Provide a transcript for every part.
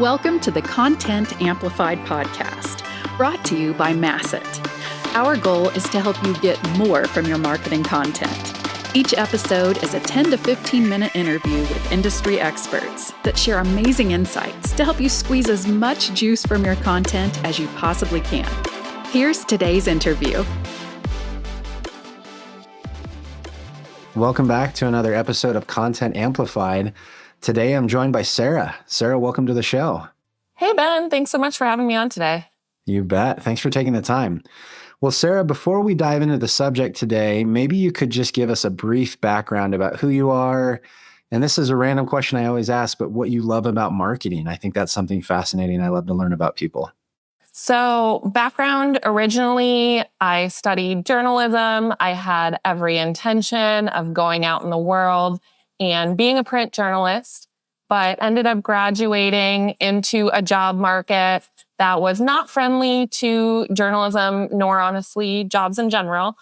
Welcome to the Content Amplified podcast, brought to you by Masset. Our goal is to help you get more from your marketing content. Each episode is a 10 to 15 minute interview with industry experts that share amazing insights to help you squeeze as much juice from your content as you possibly can. Here's today's interview. Welcome back to another episode of Content Amplified. Today, I'm joined by Sara. Sara, welcome to the show. Hey, Ben. Thanks so much for having me on today. You bet. Thanks for taking the time. Well, Sara, before we dive into the subject today, maybe you could just give us a brief background about who you are. And this is a random question I always ask, but what you love about marketing. I think that's something fascinating I love to learn about people. So background, originally, I studied journalism. I had every intention of going out in the world and being a print journalist, but ended up graduating into a job market that was not friendly to journalism, nor honestly jobs in general.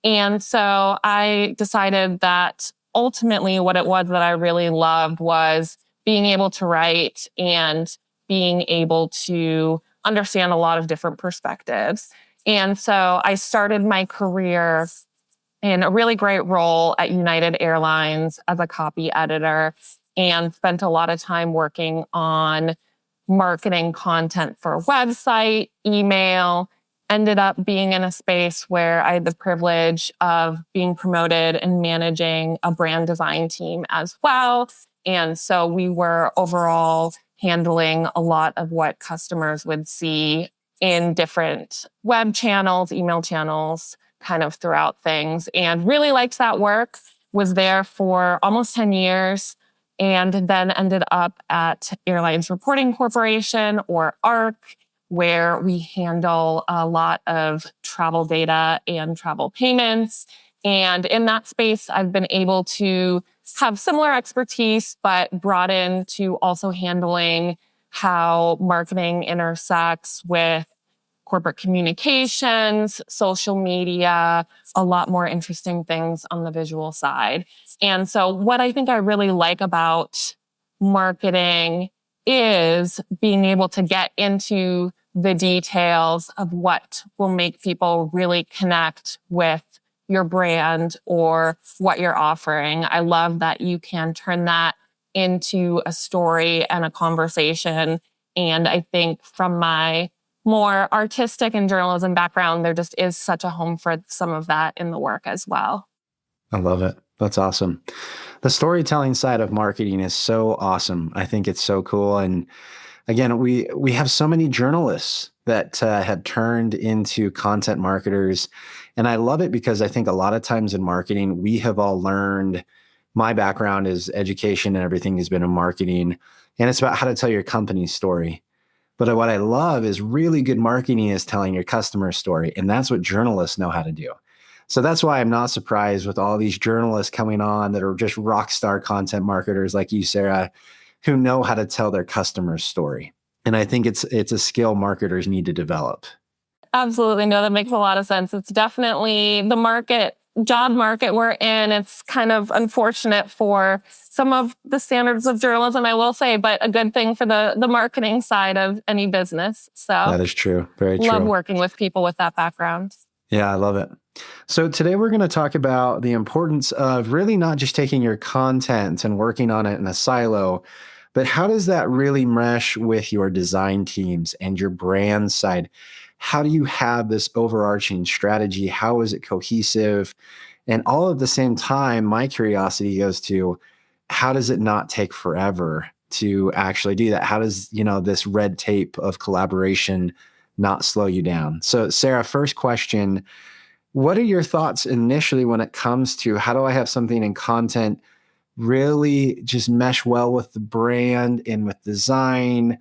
And so I decided that ultimately what it was that I really loved was being able to write and being able to understand a lot of different perspectives. And so I started my career in a really great role at United Airlines as a copy editor and spent a lot of time working on marketing content for website, email, ended up being in a space where I had the privilege of being promoted and managing a brand design team as well. And so we were overall handling a lot of what customers would see in different web channels, email channels, kind of throughout things, and really liked that work. Was there for almost 10 years and then ended up at Airlines Reporting Corporation, or ARC, where we handle a lot of travel data and travel payments. And in that space, I've been able to have similar expertise, but brought into also handling how marketing intersects with corporate communications, social media, a lot more interesting things on the visual side. And so what I think I really like about marketing is being able to get into the details of what will make people really connect with your brand or what you're offering. I love that you can turn that into a story and a conversation. And I think from my more artistic and journalism background, there just is such a home for some of that in the work as well. I love it. That's awesome. The storytelling side of marketing is so awesome. I think it's so cool. And again, we have so many journalists that have turned into content marketers. And I love it because I think a lot of times in marketing, we have all learned, my background is education and everything has been in marketing. And it's about how to tell your company's story. But what I love is really good marketing is telling your customer story. And that's what journalists know how to do. So that's why I'm not surprised with all these journalists coming on that are just rock star content marketers like you, Sara, who know how to tell their customer's story. And I think it's a skill marketers need to develop. Absolutely. No, that makes a lot of sense. It's definitely the job market we're in. It's kind of unfortunate for some of the standards of journalism, I will say, but a good thing for the marketing side of any business. So that is true. Very true. Love working with people with that background. Yeah, I love it. So today we're going to talk about the importance of really not just taking your content and working on it in a silo, but how does that really mesh with your design teams and your brand side? How do you have this overarching strategy? How is it cohesive? And all at the same time, my curiosity goes to, how does it not take forever to actually do that? How does, this red tape of collaboration not slow you down? So Sara, first question, what are your thoughts initially when it comes to how do I have something in content really just mesh well with the brand and with design?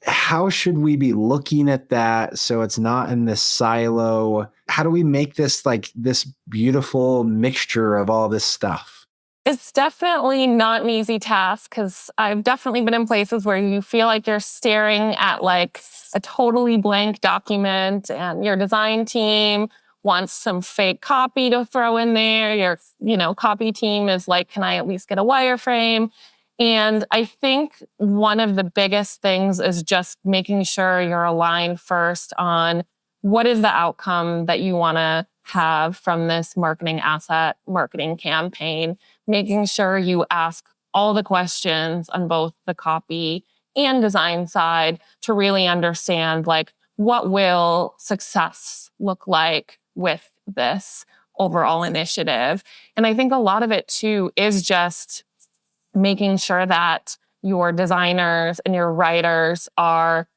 How should we be looking at that so it's not in this silo? How do we make this like this beautiful mixture of all this stuff? It's definitely not an easy task because I've definitely been in places where you feel like you're staring at like a totally blank document and your design team wants some fake copy to throw in there. Your, copy team is like, can I at least get a wireframe? And I think one of the biggest things is just making sure you're aligned first on what is the outcome that you want to have from this marketing asset, marketing campaign, making sure you ask all the questions on both the copy and design side to really understand like what will success look like with this overall initiative. And I think a lot of it too is just making sure that your designers and your writers are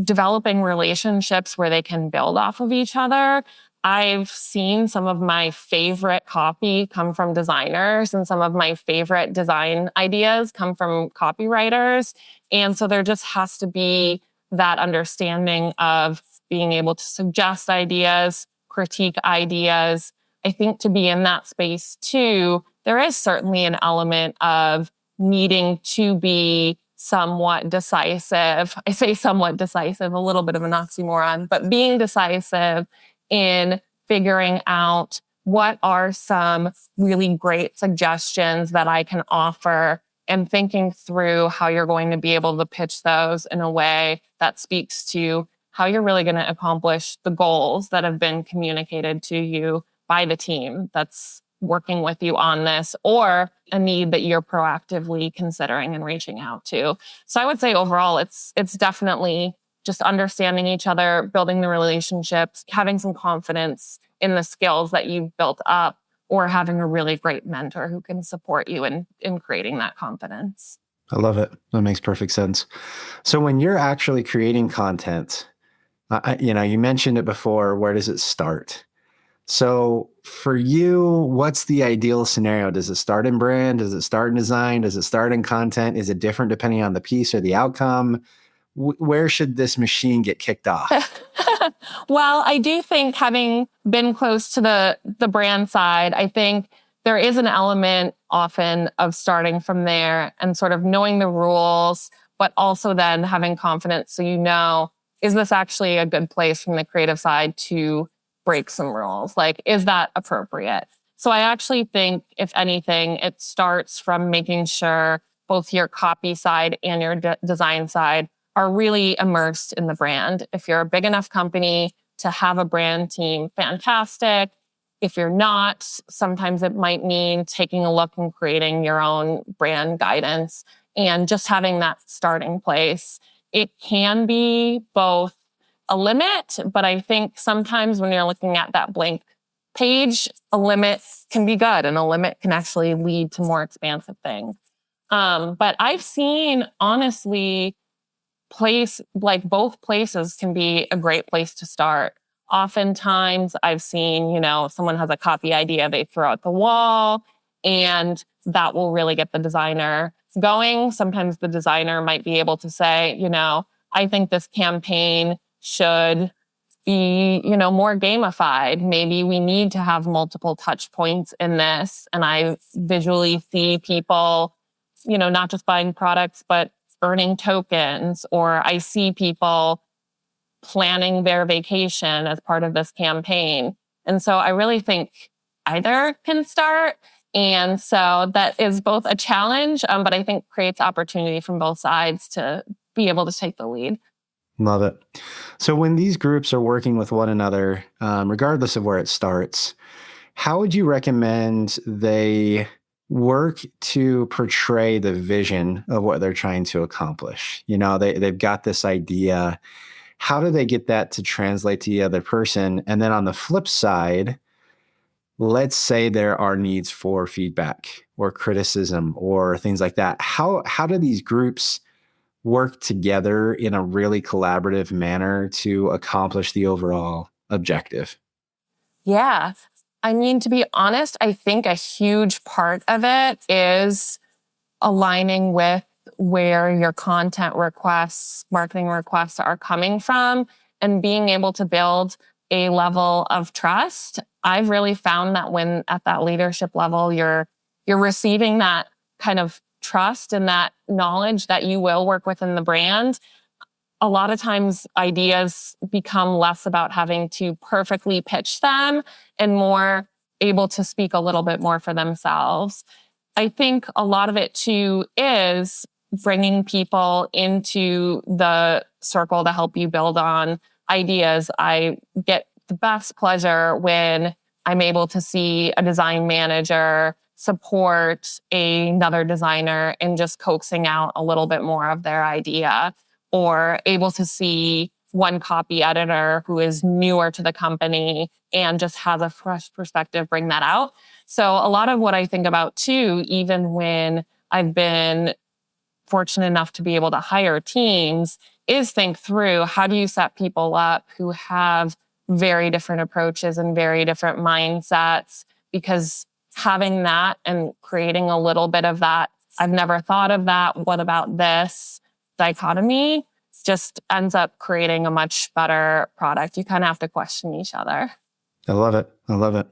developing relationships where they can build off of each other. I've seen some of my favorite copy come from designers and some of my favorite design ideas come from copywriters. And so there just has to be that understanding of being able to suggest ideas, critique ideas. I think to be in that space too, there is certainly an element of needing to be somewhat decisive. I say somewhat decisive, a little bit of an oxymoron, but being decisive in figuring out what are some really great suggestions that I can offer and thinking through how you're going to be able to pitch those in a way that speaks to how you're really going to accomplish the goals that have been communicated to you by the team that's working with you on this, or a need that you're proactively considering and reaching out to. So I would say overall, it's definitely just understanding each other, building the relationships, having some confidence in the skills that you've built up, or having a really great mentor who can support you in creating that confidence. I love it. That makes perfect sense. So when you're actually creating content, you mentioned it before, where does it start? So for you, what's the ideal scenario? Does it start in brand? Does it start in design? Does it start in content? Is it different depending on the piece or the outcome? Where should this machine get kicked off? Well, I do think, having been close to the brand side, I think there is an element often of starting from there and sort of knowing the rules, but also then having confidence. So, is this actually a good place from the creative side to break some rules? Like, is that appropriate? So I actually think, if anything, it starts from making sure both your copy side and your design side are really immersed in the brand. If you're a big enough company to have a brand team, fantastic. If you're not, sometimes it might mean taking a look and creating your own brand guidance and just having that starting place. It can be both a limit, but I think sometimes when you're looking at that blank page, a limit can be good and a limit can actually lead to more expansive things. But I've seen, honestly, both places can be a great place to start. Oftentimes I've seen, someone has a copy idea they throw at the wall, and that will really get the designer going. Sometimes the designer might be able to say, I think this campaign should be, more gamified. Maybe we need to have multiple touch points in this. And I visually see people, not just buying products, but earning tokens, or I see people planning their vacation as part of this campaign. And so I really think either can start. And so that is both a challenge, but I think creates opportunity from both sides to be able to take the lead. Love it. So when these groups are working with one another, regardless of where it starts, how would you recommend they work to portray the vision of what they're trying to accomplish? They've got this idea. How do they get that to translate to the other person? And then on the flip side, let's say there are needs for feedback or criticism or things like that. How do these groups work together in a really collaborative manner to accomplish the overall objective? Yeah. To be honest, I think a huge part of it is aligning with where your content requests, marketing requests are coming from, and being able to build a level of trust. I've really found that when at that leadership level, you're receiving that kind of trust and that knowledge that you will work within the brand, a lot of times ideas become less about having to perfectly pitch them and more able to speak a little bit more for themselves. I think a lot of it too is bringing people into the circle to help you build on ideas. I get the best pleasure when I'm able to see a design manager support another designer in just coaxing out a little bit more of their idea, or able to see one copy editor who is newer to the company and just has a fresh perspective bring that out. So a lot of what I think about too, even when I've been fortunate enough to be able to hire teams, is think through, how do you set people up who have very different approaches and very different mindsets? Because having that and creating a little bit of that, I've never thought of that, what about this dichotomy, just ends up creating a much better product. You kind of have to question each other. I love it. I love it.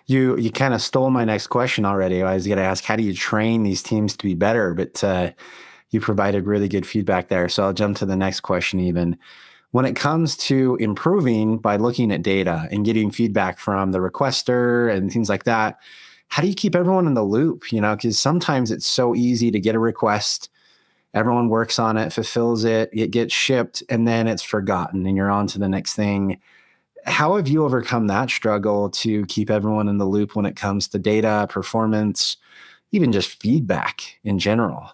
You kind of stole my next question already. I was going to ask, how do you train these teams to be better? But you provided really good feedback there. So I'll jump to the next question even. When it comes to improving by looking at data and getting feedback from the requester and things like that, how do you keep everyone in the loop? You know, because sometimes it's so easy to get a request, everyone works on it, fulfills it, it gets shipped, and then it's forgotten and you're on to the next thing. How have you overcome that struggle to keep everyone in the loop when it comes to data, performance, even just feedback in general?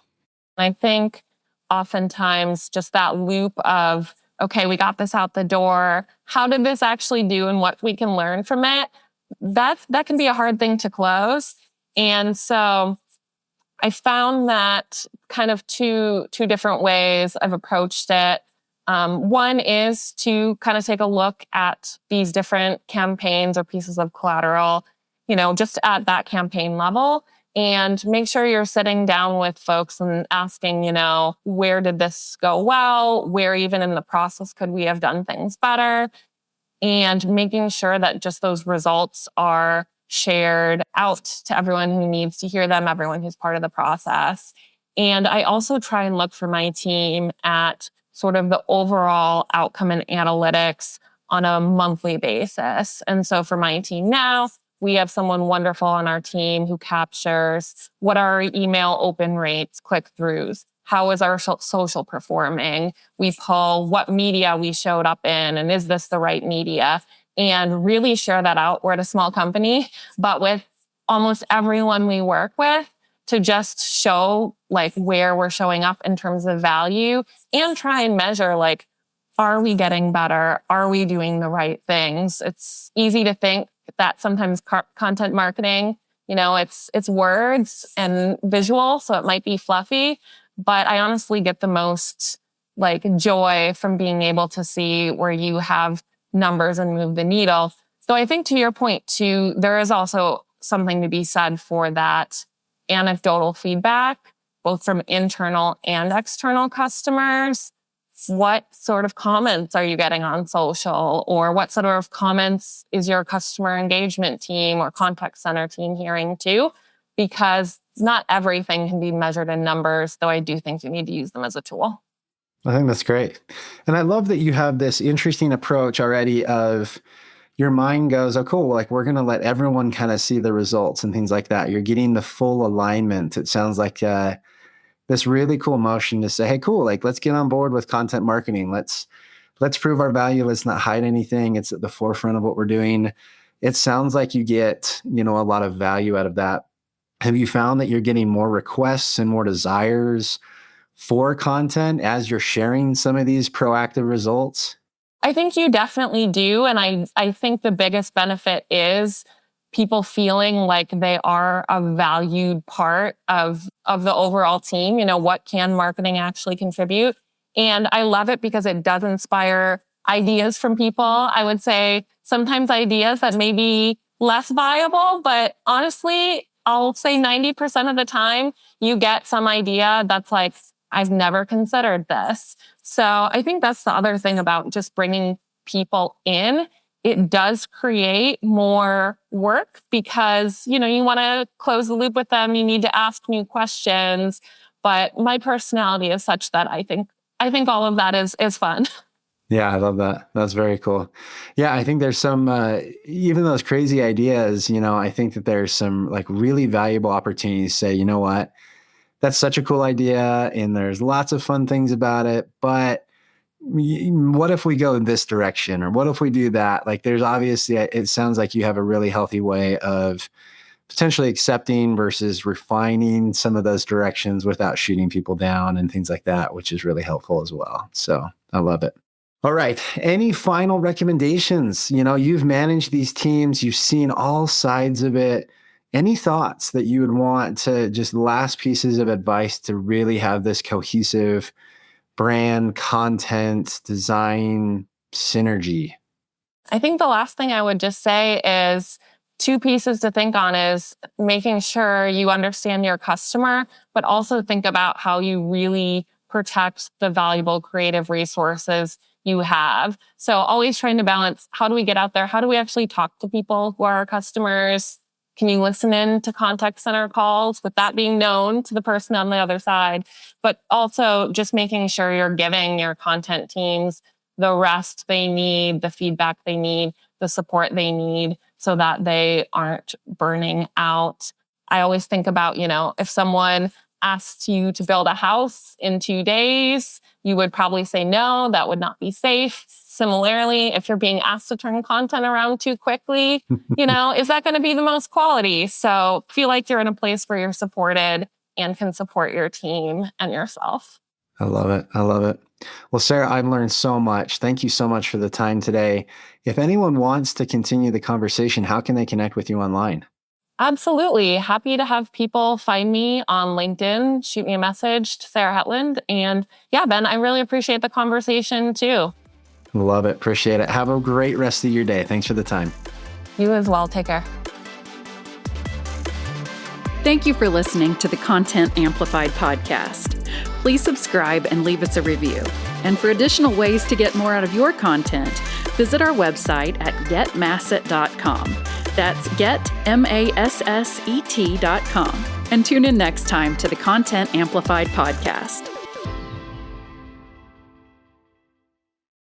I think oftentimes just that loop of, okay, we got this out the door. How did this actually do and what we can learn from it? That can be a hard thing to close. And so I found that kind of two different ways I've approached it. One is to kind of take a look at these different campaigns or pieces of collateral, just at that campaign level, and make sure you're sitting down with folks and asking, where did this go well? Where even in the process could we have done things better? And making sure that just those results are shared out to everyone who needs to hear them, everyone who's part of the process. And I also try and look for my team at sort of the overall outcome and analytics on a monthly basis. And so for my team now, we have someone wonderful on our team who captures what are our email open rates, click-throughs, how is our social performing? We pull what media we showed up in, and is this the right media? And really share that out. We're at a small company, but with almost everyone we work with, to just show where we're showing up in terms of value and try and measure are we getting better? Are we doing the right things? It's easy to think that sometimes content marketing, it's words and visual, so it might be fluffy, but I honestly get the most joy from being able to see where you have numbers and move the needle. So I think to your point too, there is also something to be said for that anecdotal feedback, both from internal and external customers. What sort of comments are you getting on social? Or what sort of comments is your customer engagement team or contact center team hearing too? Because not everything can be measured in numbers, though I do think you need to use them as a tool. I think that's great. And I love that you have this interesting approach already of your mind goes, oh, cool. We're going to let everyone kind of see the results and things like that. You're getting the full alignment. It sounds like this really cool motion to say, hey, cool, let's get on board with content marketing. Let's prove our value. Let's not hide anything. It's at the forefront of what we're doing. It sounds like you get, a lot of value out of that. Have you found that you're getting more requests and more desires for content as you're sharing some of these proactive results? I think you definitely do. And I think the biggest benefit is people feeling like they are a valued part of the overall team. What can marketing actually contribute? And I love it because it does inspire ideas from people. I would say sometimes ideas that may be less viable, but honestly, I'll say 90% of the time you get some idea that's I've never considered this. So I think that's the other thing about just bringing people in. It does create more work because, you want to close the loop with them. You need to ask new questions. But my personality is such that I think all of that is fun. Yeah, I love that. That's very cool. Yeah, I think there's some, even those crazy ideas, I think that there's some like really valuable opportunities to say, you know what, that's such a cool idea. And there's lots of fun things about it. But what if we go in this direction? Or what if we do that? Like there's obviously, it sounds like you have a really healthy way of potentially accepting versus refining some of those directions without shooting people down and things like that, which is really helpful as well. So I love it. All right. Any final recommendations? You've managed these teams, you've seen all sides of it. Any thoughts that you would want to just last pieces of advice to really have this cohesive brand, content, design synergy? I think the last thing I would just say is two pieces to think on is making sure you understand your customer, but also think about how you really protect the valuable creative resources you have. So always trying to balance, how do we get out there? How do we actually talk to people who are our customers? Can you listen in to contact center calls with that being known to the person on the other side? But also just making sure you're giving your content teams the rest they need, the feedback they need, the support they need so that they aren't burning out. I always think about, if someone asked you to build a house in 2 days, you would probably say no, that would not be safe. Similarly, if you're being asked to turn content around too quickly, is that going to be the most quality? So feel like you're in a place where you're supported and can support your team and yourself. I love it. I love it. Well, Sara, I've learned so much. Thank you so much for the time today. If anyone wants to continue the conversation, how can they connect with you online? Absolutely. Happy to have people find me on LinkedIn, shoot me a message to Sara Hetland. And yeah, Ben, I really appreciate the conversation too. Love it. Appreciate it. Have a great rest of your day. Thanks for the time. You as well. Take care. Thank you for listening to the Content Amplified podcast. Please subscribe and leave us a review. And for additional ways to get more out of your content, visit our website at getmasset.com. That's getmasset.com. And tune in next time to the Content Amplified podcast.